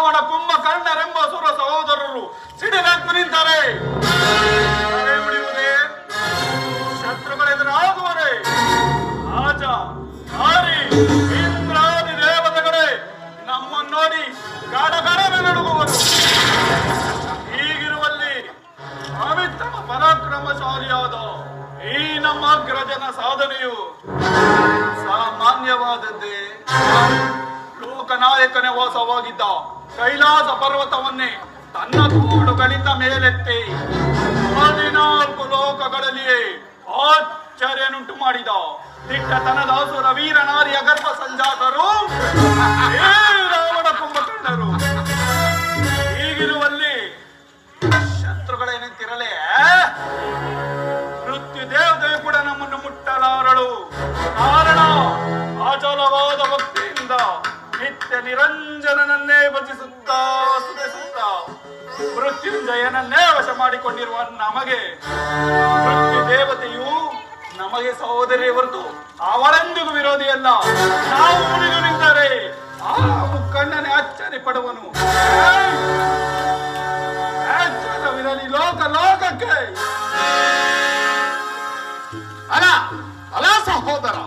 ರಾವಣ ಕುಂಭಕರ್ಣರೆಂಬ ಸುರ ಸಹೋದರರು ಸಿಡಿಲೆದ್ದು ನಿಂತರೆ ತಲೆ ಉಳಿಯುವುದೇ? ಶತ್ರುಗಳೆದುರಾಗುವರೆ ರಾಜ ಹಾರಿ ಇಂದ್ರಾದಿ ದೇವತೆಗಳೇ ನಮ್ಮನ್ನು ನೋಡಿ ಗಡಗಡನೆ ನಡುಗುವರು. ಹೀಗಿರುವಲ್ಲಿ ಅವಿತ್ತಮ ಪರಾಕ್ರಮಶಾಲಿಯಾದ ಈ ನಮ್ಮ ಅಗ್ರಜನ ಸಾಧನೆಯು ಸಾಮಾನ್ಯವಾದದ್ದೇ. ಲೋಕನಾಯಕನೇ ವಾಸವಾಗಿದ್ದ ಕೈಲಾಸ ಪರ್ವತವನ್ನೇ ತನ್ನ ತೋಡುಗಳಿಂದ ಮೇಲೆತ್ತಿ 14 ಲೋಕಗಳಲ್ಲಿಯೇ ಆಶ್ಚರ್ಯನುಂಟು ಮಾಡಿದ ದಿಟ್ಟತನದ ಅಸುರ ವೀರನಾರಿಯ ಗರ್ಭ ಸಂಜಾತರು ಈ ರಾವಣ ಕುಂಭಕರ್ಣರು. ಹೀಗಿರುವಲ್ಲಿ ಶತ್ರುಗಳೇನಂತಿರಲೇ ಮೃತ್ಯು ದೇವತೆ ಕೂಡ ನಮ್ಮನ್ನು ಮುಟ್ಟಲಾರಳು. ಕಾರಣ ಅಚಲವಾದ ಭಕ್ತಿಯಿಂದ ನಿತ್ಯ ನಿರಂಜನನನ್ನೇ ಭಜಿಸುತ್ತಾ ಸುಧಿಸುತ್ತಾ ಮೃತ್ಯುಂಜಯನನ್ನೇ ವಶ ಮಾಡಿಕೊಂಡಿರುವ ನಮಗೆ ಮೃತ್ಯು ದೇವತೆಯು ನಮಗೆ ಸಹೋದರಿಯೇ ಹೊರತು ಅವಳೆಂದಿಗೂ ವಿರೋಧಿಯಲ್ಲ. ನಾವು ಉಳಿದು ನಿಂತರೆ ಆ ಮುಕ್ಕಣ್ಣನೆ ಅಚ್ಚರಿ ಪಡುವನು. ಎಚ್ಚರವಿರಲಿ ಲೋಕ ಲೋಕಕ್ಕೆ. ಅಲ ಅಲ ಸಹೋದರ,